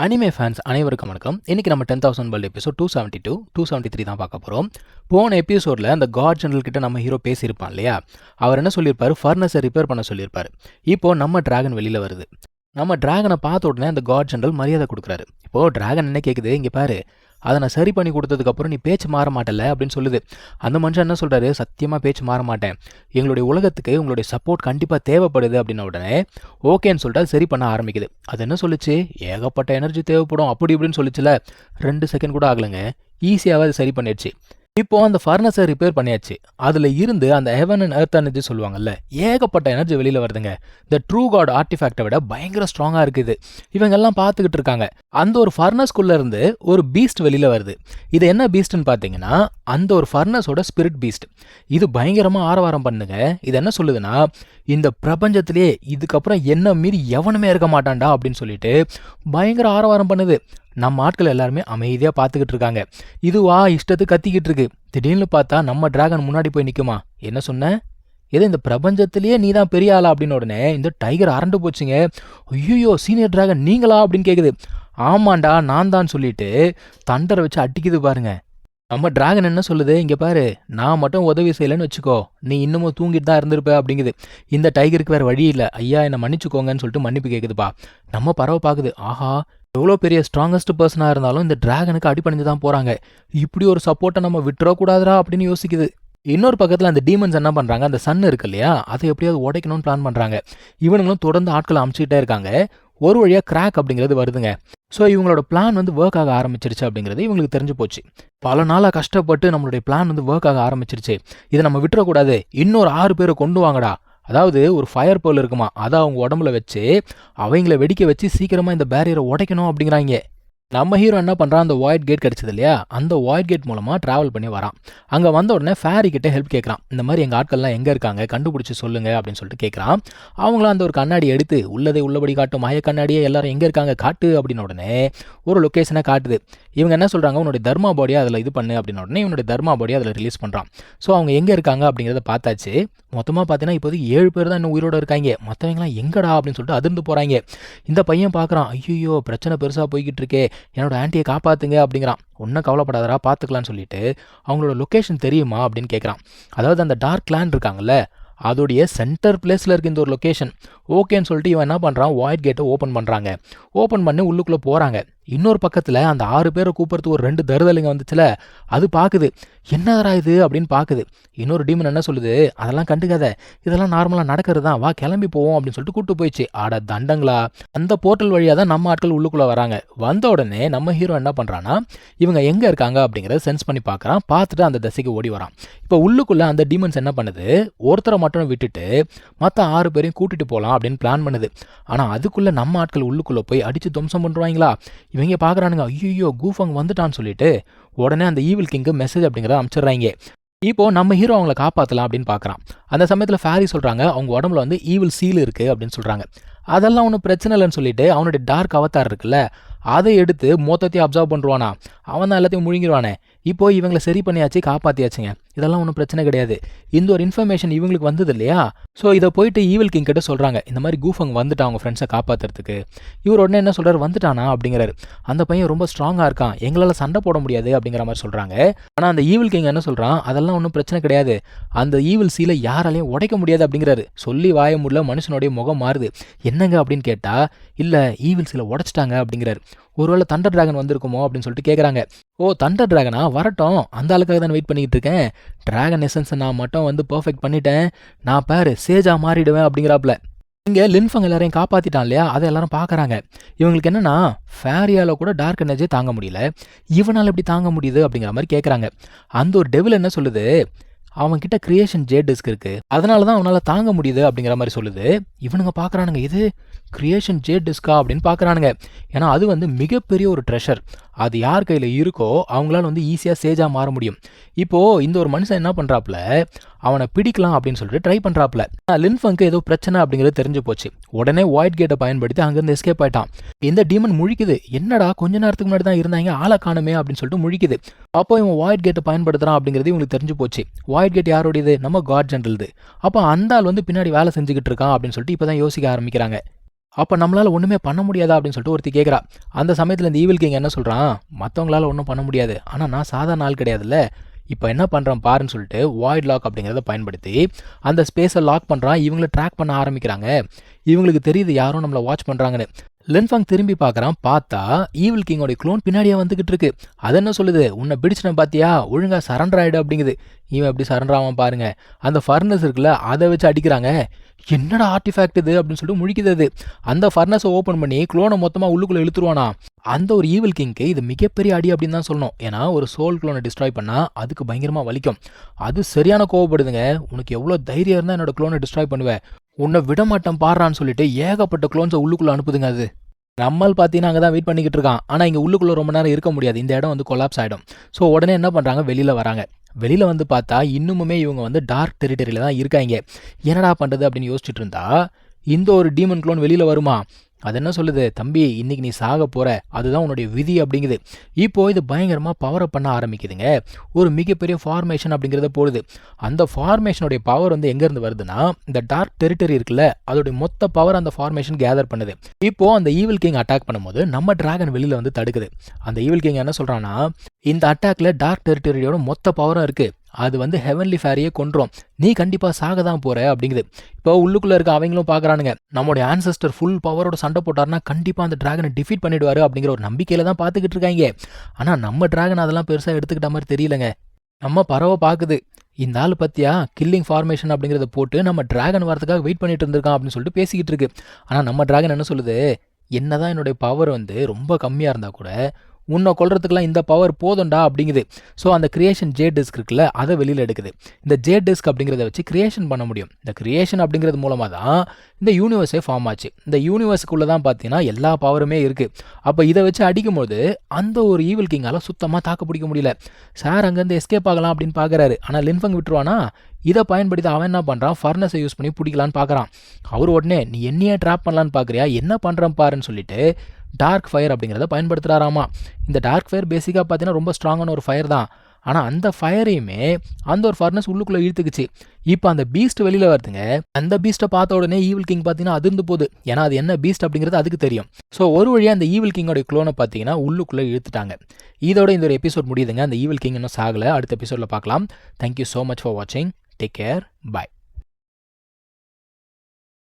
Anime fans அனைவருக்கும் வணக்கம். இன்னைக்கு நம்ம 10,000 வேர்ல்டு எபிசோட் 272, 273 தான் பார்க்க போகிறோம். போன எபிசோடில் அந்த காட் ஜெனரல் கிட்ட நம்ம ஹீரோ பேசியிருப்பான் இல்லையா, அவர் என்ன சொல்லியிருப்பாரு, ஃபர்னஸை ரிப்பேர் பண்ண சொல்லியிருப்பாரு. இப்போது நம்ம டிராகன் வெளியில் வருது. நம்ம டிராகனை பார்த்த உடனே அந்த காட் ஜெனரல் மரியாதை கொடுக்குறாரு. இப்போது டிராகன் என்ன கேட்குது, இங்கே பாரு, அதை நான் சரி பண்ணி கொடுத்ததுக்கப்புறம் நீ பேச்சு மாற மாட்டல அப்படின்னு சொல்லுது. அந்த மனுஷன் என்ன சொல்கிறாரு, சத்தியமாக பேச்சு மாற மாட்டேன், எங்களுடைய உலகத்துக்கு உங்களுடைய சப்போர்ட் கண்டிப்பாக தேவைப்படுது அப்படின்ன உடனே ஓகேன்னு சொல்லிட்டு அது சரி பண்ண ஆரம்பிக்குது. அது என்ன சொல்லிச்சு, ஏகப்பட்ட எனர்ஜி தேவைப்படும் அப்படி இப்படின்னு சொல்லிச்சுல. 2 செகண்ட் கூட ஆகலைங்க, ஈஸியாகவே அது சரி பண்ணிடுச்சு. இப்போ அந்த ஃபர்னஸை ரிப்பேர் பண்ணியாச்சு. அதில் இருந்து அந்த ஹெவன் அண்ட் எர்த் எனர்ஜி சொல்லுவாங்கல்ல, ஏகப்பட்ட எனர்ஜி வெளியில் வருதுங்க. இந்த ட்ரூ காட் ஆர்டிஃபேக்டை விட பயங்கர ஸ்ட்ராங்காக இருக்குது. இவங்கெல்லாம் பார்த்துக்கிட்டு இருக்காங்க. அந்த ஒரு ஃபர்னஸ்குள்ளே இருந்து ஒரு பீஸ்ட் வெளியில் வருது. இது என்ன பீஸ்ட்னு பார்த்தீங்கன்னா, அந்த ஒரு ஃபர்னஸோட ஸ்பிரிட் பீஸ்ட். இது பயங்கரமாக ஆரவாரம் பண்ணுங்க. இது என்ன சொல்லுதுன்னா, இந்த பிரபஞ்சத்திலே இதுக்கப்புறம் என்ன மீறி எவனுமே இருக்க மாட்டான்டா அப்படின்னு சொல்லிட்டு பயங்கர ஆரவாரம் பண்ணுது. நம்ம ஆட்கள் எல்லாருமே அமைதியாக பார்த்துக்கிட்டு இருக்காங்க. இதுவா இஷ்டத்துக்கு கத்திக்கிட்டு இருக்கு. திடீர்னு பார்த்தா நம்ம டிராகன் முன்னாடி போய் நிற்குமா. என்ன சொன்ன, ஏதோ இந்த பிரபஞ்சத்திலேயே நீ தான் பெரிய ஆளா அப்படின்னு உடனே இந்த டைகர் அரண்டு போச்சுங்க. ஐயோ சீனியர் டிராகன் நீங்களா அப்படின்னு கேட்குது. ஆமாண்டா நான் தான் சொல்லிட்டு தண்டரை வச்சு அடிக்குது பாருங்க. நம்ம டிராகன் என்ன சொல்லுது, இங்கே பாரு, நான் மட்டும் உதவி செய்யலைன்னு வச்சுக்கோ, நீ இன்னமும் தூங்கிட்டு தான் இருந்திருப்ப அப்படிங்குது. இந்த டைகருக்கு வேறு வழி இல்லை, ஐயா என்னை மன்னிச்சுக்கோங்கன்னு சொல்லிட்டு மன்னிப்பு கேட்குதுப்பா. நம்ம பறவை பார்க்குது, ஆஹா எவ்வளோ பெரிய ஸ்ட்ராங்கஸ்ட் பர்சனாக இருந்தாலும் இந்த டிராகனுக்கு அடிப்படைஞ்சு தான் போகிறாங்க, இப்படி ஒரு சப்போர்ட்டை நம்ம விட்டுறக்கூடாதுரா அப்படின்னு யோசிக்குது. இன்னொரு பக்கத்தில் அந்த டீமன்ஸ் என்ன பண்ணுறாங்க, அந்த சன் இருக்கு இல்லையா, அதை எப்படியாவது உடைக்கணும்னு பிளான் பண்ணுறாங்க. இவனுங்களும் தொடர்ந்து ஆட்களை அமுச்சிக்கிட்டே இருக்காங்க. ஒரு வழியாக கிராக் அப்படிங்கிறது வருதுங்க. ஸோ இவங்களோட பிளான் ஒர்க் ஆக ஆரம்பிச்சிருச்சு அப்படிங்கிறது இவங்களுக்கு தெரிஞ்சு போச்சு. பல நாளாக கஷ்டப்பட்டு நம்மளுடைய பிளான் ஒர்க் ஆக ஆரம்பிச்சிருச்சு, இதை நம்ம விட்டுறக்கூடாது, இன்னொரு 6 பேரை கொண்டு வாங்கடா. அதாவது ஒரு ஃபயர் போல் இருக்குமா, அதை அவங்க உடம்புல வச்சு அவங்கள வெடிக்க வச்சு சீக்கிரமாக இந்த பேரியரை உடைக்கணும் அப்படிங்கிறாங்க. நம்ம ஹீரோ என்ன பண்ணுறான், அந்த வாய்ட் கேட் கிடச்சது இல்லையா, அந்த வாய்ட் கேட் மூலமாக ட்ராவல் பண்ணி வரான். அங்கே வந்த உடனே ஃபேரி கிட்டே ஹெல்ப் கேட்குறான். இந்த மாதிரி எங்கள் ஆட்கள்லாம் எங்கே இருக்காங்க கண்டுபிடிச்சி சொல்லுங்க அப்படின்னு சொல்லிட்டு கேட்குறான். அவங்களும் அந்த ஒரு கண்ணாடி எடுத்து உள்ளதை உள்ளபடி காட்டும் மாய கண்ணாடியே, எல்லாரும் எங்கே இருக்காங்க காட்டு அப்படின்னு உடனே ஒரு லொக்கேஷனை காட்டுது. இவங்க என்ன சொல்கிறாங்க, உன்னுடைய தர்மா பாடியை அதில் இது பண்ணு அப்படின்னு உடனே இவனுடைய தர்மா பாடியை அதில் ரிலீஸ் பண்ணுறான். ஸோ அவங்க எங்கே இருக்காங்க அப்படிங்கிறத பார்த்தாச்சு. மொத்தமாக பார்த்தீங்கன்னா இப்போதைக்கு 7 பேர் தான் இன்னும் உயிரோடு இருக்காங்க. மற்றவங்களாம் எங்கடா அப்படின்னு சொல்லிட்டு அதிர்ந்து போகிறாங்க. இந்த பையன் பார்க்குறான், ஐயோ பிரச்சனை பெருசாக போய்கிட்டு இருக்கே, என்னோட ஆன்ட்டியை காப்பாற்றுங்க அப்படிங்கிறான். ஒன்றும் கவலைப்படாதரா பார்த்துக்கலான்னு சொல்லிட்டு அவங்களோட லொக்கேஷன் தெரியுமா அப்படின்னு கேட்குறான். அதாவது அந்த டார்க் லேண்ட் இருக்காங்கல்ல, அதோடைய சென்டர் பிளேஸில் இருக்க இந்த ஒரு லொக்கேஷன். ஓகேன்னு சொல்லிட்டு இவன் என்ன பண்ணுறான், வாய்ட் கேட்டை ஓப்பன் பண்ணுறாங்க. ஓப்பன் பண்ணி உள்ளுக்குள்ளே போகிறாங்க. இன்னொரு பக்கத்தில் அந்த 6 பேரை கூப்பிட்றதுக்கு ஒரு 2 தருதலைங்க வந்துச்சுல, அது பார்க்குது. என்னதரா இது அப்படின்னு பார்க்குது. இன்னொரு டீமன் என்ன சொல்லுது, அதெல்லாம் கண்டுக்காத, இதெல்லாம் நார்மலாக நடக்கிறது தான், வா கிளம்பி போவோம் அப்படின்னு சொல்லிட்டு கூப்பிட்டு போயிடுச்சு. ஆட தண்டங்களா, அந்த போர்ட்டல் வழியாக தான் நம்ம ஆட்கள் உள்ளுக்குள்ளே வராங்க. வந்த உடனே நம்ம ஹீரோ என்ன பண்ணுறான்னா, இவங்க எங்கே இருக்காங்க அப்படிங்கிறத சென்ஸ் பண்ணி பார்க்குறான். பார்த்துட்டு அந்த திசைக்கு ஓடி வரான். இப்போ உள்ளுக்குள்ளே அந்த டீமன்ஸ் என்ன பண்ணுது, ஒருத்தரை மட்டும் விட்டுட்டு மற்ற 6 பேரையும் கூட்டிகிட்டு போகலாம் அப்படின்னு பிளான் பண்ணுது. ஆனால் அதுக்குள்ளே நம்ம ஆட்கள் உள்ளுக்குள்ளே போய் அடித்து துவம்சம் பண்ணுவாங்களா. இவங்க பார்க்குறானுங்க, ஐயோ கூஃபங் வந்துட்டான்னு சொல்லிட்டு உடனே அந்த ஈவில் கிங்கு மெசேஜ் அப்படிங்கிறத அனுப்பிச்சிடுறாங்க. இப்போ நம்ம ஹீரோ அவங்கள காப்பாற்றலாம் அப்படின்னு பார்க்குறான். அந்த சமயத்தில் ஃபேரி சொல்கிறாங்க, அவங்க உடம்புல ஈவில் சீல் இருக்குது அப்படின்னு சொல்கிறாங்க. அதெல்லாம் ஒன்றும் பிரச்சனை இல்லைன்னு சொல்லிட்டு அவனுடைய டார்க் அவதார் இருக்குல்ல, அதை எடுத்து மொத்தத்தையும் அப்சர்வ் பண்ணுவானா, அவன் தான் எல்லாத்தையும் முழுங்கிடுவானே. இப்போ இவங்களை சரி பண்ணியாச்சு, காப்பாற்றியாச்சுங்க, இதெல்லாம் ஒன்றும் பிரச்சனை கிடையாது. இந்த ஒரு இன்ஃபர்மேஷன் இவங்களுக்கு வந்தது இல்லையா, ஸோ இதை போயிட்டு ஈவில் கிங் கிட்ட சொல்கிறாங்க, இந்த மாதிரி கூஃபங் வந்துட்டான் அவங்க ஃப்ரெண்ட்ஸை காப்பாற்றுறதுக்கு. இவர் உடனே என்ன சொல்கிறார், வந்துட்டானா அப்படிங்கிறாரு. அந்த பையன் ரொம்ப ஸ்ட்ராங்காக இருக்கான், எங்களால் சண்டை போட முடியாது அப்படிங்கிற மாதிரி சொல்கிறாங்க. ஆனால் அந்த ஈவில் கிங் என்ன சொல்கிறான், அதெல்லாம் ஒன்றும் பிரச்சனை கிடையாது, அந்த ஈவில் சீலை யாராலையும் உடைக்க முடியாது அப்படிங்கிறாரு. சொல்லி வாய முடியல, மனுஷனுடைய முகம் மாறுது. என்னங்க அப்படின்னு கேட்டால், இல்லை ஈவில் சீலை உடைச்சிட்டாங்க அப்படிங்கிறாரு. ஒருவேளை தண்டர் டிராகன் வந்திருக்குமோ அப்படின்னு சொல்லிட்டு கேட்குறாங்க. ஓ தண்டர் டிராகனா, வரட்டும், அந்த ஆளுக்காக தான் வெயிட் பண்ணிக்கிட்டு இருக்கேன். டிராகன் எசன்ஸை நான் மட்டும் பர்ஃபெக்ட் பண்ணிட்டேன், நான் பாரு சேஜா மாறிடுவேன் அப்படிங்கிறாப்புல. இங்கே லின்ஃபங் எல்லாரையும் காப்பாற்றிட்டான் இல்லையா, அதை எல்லாரும் பார்க்குறாங்க. இவங்களுக்கு என்னன்னா, ஃபேரியால் கூட டார்க் எனர்ஜியை தாங்க முடியல, இவனால் எப்படி தாங்க முடியுது அப்படிங்கிற மாதிரி கேட்குறாங்க. அந்த ஒரு டெவில் என்ன சொல்லுது, அவன்கிட்ட கிரியேஷன் ஜே டிஸ்க் இருக்குது, அதனால தான் அவனால் தாங்க முடியுது அப்படிங்கிற மாதிரி சொல்லுது. இவனுங்க பார்க்குறானுங்க, இது கிரியேஷன் ஜே டிஸ்கா அப்படின்னு பார்க்குறானுங்க. ஏன்னா அது மிகப்பெரிய ஒரு ட்ரெஷர், அது யார் கையில் இருக்கோ அவங்களால ஈஸியாக சேஜாக மாற முடியும். இப்போது இந்த ஒரு மனுஷன் என்ன பண்ணுறாப்புல, அவனை பிடிக்கலாம் அப்படின்னு சொல்லிட்டு ட்ரை பண்ணுறாப்புல. லின்ஃபங்க்கு ஏதோ பிரச்சனை அப்படிங்கிறது தெரிஞ்சு போச்சு. உடனே வாய்ட் கேட்டை பயன்படுத்தி அங்கேருந்து எஸ்கேப் ஆயிட்டான். இந்த டீமன் முழிக்குது, என்னடா கொஞ்ச நேரத்துக்கு முன்னாடி தான் இருந்தாங்க, ஆளை காணுமே அப்படின்னு சொல்லிட்டு முழிக்குது. அப்போ இவன் வாய்ட் கேட்டை பயன்படுத்துகிறான் அப்படிங்கிறது இவங்களுக்கு தெரிஞ்சு போச்சு. வாய்ட் கேட் யாரோடையது, நம்ம காட் ஜெனரல்து. அப்போ அந்த ஆள் பின்னாடி வேலை செஞ்சுக்கிட்டு இருக்கான் அப்படின்னு சொல்லிட்டு இப்போ தான் யோசிக்க ஆரம்பிக்கிறாங்க. அப்போ நம்மளால் ஒன்றுமே பண்ண முடியாதா அப்படின்னு சொல்லிட்டு ஒருத்தி கேட்குறா. அந்த சமயத்தில் இந்த ஈவில் கிங் என்ன சொல்கிறான், மற்றவங்களால ஒன்றும் பண்ண முடியாது, ஆனால் நான் சாதாரண ஆள் கிடையாதுல்ல, இப்போ என்ன பண்ணுறான் பாருன்னு சொல்லிட்டு வாய்ட் லாக் அப்படிங்கிறத பயன்படுத்தி அந்த ஸ்பேஸை லாக் பண்ணுறான். இவங்கள ட்ராக் பண்ண ஆரம்பிக்கிறாங்க. இவங்களுக்கு தெரியுது யாரும் நம்மளை வாட்ச் பண்ணுறாங்கன்னு. லின்ஃபங் திரும்பி பார்க்குறான். பார்த்தா ஈவில் கிங்கோடைய க்ளோன் பின்னாடியே வந்துகிட்டு இருக்கு. அது என்ன சொல்லுது, உன்னை பிடிச்சிட்டேன் பார்த்தியா, ஒழுங்காக சரண்டர் ஆகிடு அப்படிங்குது. இவன் எப்படி சரண்டர் ஆவான் பாருங்க. அந்த ஃபர்னஸ் இருக்குல்ல, அதை வச்சு அடிக்கிறாங்க. என்னடா ஆர்டிஃபேக்ட் இது அப்படின்னு சொல்லிட்டு முழிக்குது அது. அந்த ஃபர்னஸை ஓப்பன் பண்ணி க்ளோனை மொத்தமாக உள்ளுக்குள்ளே இழுத்துருவானா. அந்த ஒரு ஈவில் கிங்க்கு இது மிகப்பெரிய அடி அப்படின்னு தான் சொல்லணும். ஏன்னா ஒரு சோல் க்ளோனை டிஸ்ட்ராய் பண்ணால் அதுக்கு பயங்கரமாக வலிக்கும். அது சரியான கோவப்படுதுங்க. உனக்கு எவ்வளோ தைரியம் இருந்தால் என்னோட க்ளோனை டிஸ்ட்ராய் பண்ணுவேன், உன்னை விடமாட்டேன் பாடுறான்னு சொல்லிட்டு ஏகப்பட்ட க்ளோன்ஸை உள்ளுக்குள்ளே அனுப்புதுங்க அது. நம்மால் பார்த்தீங்கன்னா அங்கே தான் வெயிட் பண்ணிக்கிட்டு இருக்கான். ஆனால் இங்கே உள்ளுக்குள்ளே ரொம்ப நேரம் இருக்க முடியாது, இந்த இடம் வந்து கொலாப்ஸ் ஆகிடும். ஸோ உடனே என்ன பண்ணுறாங்க, வெளியில் வராங்க. வெளியில் வந்து பார்த்தா இன்னுமுமே இவங்க வந்து டார்க் டெரிட்டரியில் தான் இருக்காங்க. என்னடா பண்ணுறது அப்படின்னு யோசிச்சுட்டு இருந்தா இந்த ஒரு டீமன் க்ளோன் வெளியில் வருமா. அது என்ன சொல்லுது, தம்பி இன்னைக்கு நீ சாக போகிற, அதுதான் உன்னுடைய விதி அப்படிங்குது. இப்போது இது பயங்கரமாக பவரை பண்ண ஆரம்பிக்குதுங்க. ஒரு மிகப்பெரிய ஃபார்மேஷன் அப்படிங்கிறத போடுது. அந்த ஃபார்மேஷனுடைய பவர் வந்து எங்கேருந்து வருதுன்னா, இந்த டார்க் டெரிட்டரி இருக்குல்ல, அதோடைய மொத்த பவர் அந்த ஃபார்மேஷன் கேதர் பண்ணுது. இப்போது அந்த ஈவில் கிங் அட்டாக் பண்ணும்போது நம்ம டிராகன் வெளியில் வந்து தடுக்குது. அந்த ஈவில் கிங் என்ன சொல்கிறான்னா, இந்த அட்டாக்ல டார்க் டெரிட்டரியோட மொத்த பவரும் இருக்குது, அது வந்து ஹெவன்லி ஃபேரியே கொன்றும், நீ கண்டிப்பாக சாக தான் போகிற அப்படிங்குது. இப்போ உள்ளுக்குள்ளே இருக்க அவங்களும் பார்க்குறானுங்க, நம்மளுடைய ஆன்சஸ்டர் ஃபுல் பவரோட சண்டை போட்டார்னா கண்டிப்பாக அந்த டிராகனை டிஃபீட் பண்ணிடுவார் அப்படிங்கிற ஒரு நம்பிக்கையில் தான் பார்த்துக்கிட்டு இருக்காங்க. ஆனால் நம்ம டிராகன் அதெல்லாம் பெருசாக எடுத்துக்கிட்ட மாதிரி தெரியலங்க. நம்ம பறவை பார்க்குது, இந்த ஆள் பற்றியா கில்லிங் ஃபார்மேஷன் அப்படிங்கிறத போட்டு நம்ம டிராகன் வரதுக்காக வெயிட் பண்ணிட்டு இருந்திருக்கான் அப்படின்னு சொல்லிட்டு பேசிக்கிட்டு இருக்கு. ஆனால் நம்ம டிராகன் என்ன சொல்லுது, என்னதான் என்னுடைய பவர் வந்து ரொம்ப கம்மியாக இருந்தால் கூட உன்னை கொல்றதுக்கெல்லாம் இந்த பவர் போதும்டா அப்படிங்குது. ஸோ அந்த கிரியேஷன் ஜே டிஸ்க் இருக்குல்ல, அதை வெளியில் எடுக்குது. இந்த ஜே டிஸ்க் அப்படிங்கிறத வச்சு கிரியேஷன் பண்ண முடியும். இந்த கிரியேஷன் அப்படிங்கிறது மூலமாக தான் இந்த யூனிவர்ஸே ஃபார்ம் ஆச்சு. இந்த யூனிவர்ஸுக்குள்ளே தான் பார்த்தீங்கன்னா எல்லா பவருமே இருக்குது. அப்போ இதை வச்சு அடிக்கும்போது அந்த ஒரு ஈவில் கிங்கால் சுத்தமாக தாக்க பிடிக்க முடியல. சார் அங்கேருந்து எஸ்கேப் ஆகலாம் அப்படின்னு பார்க்குறாரு. ஆனால் லின்ஃபங் விட்டுருவானா. இதை பயன்படுத்தி அவன் என்ன பண்ணுறான், ஃபர்னஸை யூஸ் பண்ணி பிடிக்கலான்னு பார்க்குறான். அவர் உடனே நீ என்னையே ட்ராப் பண்ணலான்னு பார்க்குறியா, என்ன பண்ணுறேன் பாருன்னு சொல்லிட்டு டார்க் ஃபயர் அப்படிங்கிறத பயன்படுத்துகிறாராமா. இந்த டார்க் ஃபயர் பேசிக்காக பார்த்தீங்கன்னா ரொம்ப ஸ்ட்ராங்கான ஒரு ஃபயர் தான். ஆனால் அந்த ஃபயரையுமே அந்த ஒரு ஃபர்னஸ் உள்ளுக்குள்ளே இழுத்துக்குச்சு. இப்போ அந்த பீஸ்ட் வெளியில் வருதுங்க. அந்த பீஸ்ட்டை பார்த்த உடனே ஈவில் கிங் பார்த்தீங்கன்னா அதிர்ந்து போகுது. ஏன்னா அது என்ன பீஸ்ட் அப்படிங்கிறது அதுக்கு தெரியும். ஸோ ஒரு வழியாக அந்த ஈவில் கிங்கோடைய க்ளோனை பார்த்தீங்கன்னா உள்ளுக்குள்ளே இழுத்துட்டாங்க. இதோட இந்த ஒரு எபிசோட் முடியுதுங்க. அந்த ஈவில் கிங் இன்னும் சாகலை. அடுத்த எபிசோடில் பார்க்கலாம். தேங்க்யூ ஸோ மச் ஃபார் வாட்சிங். Take care. பாய்.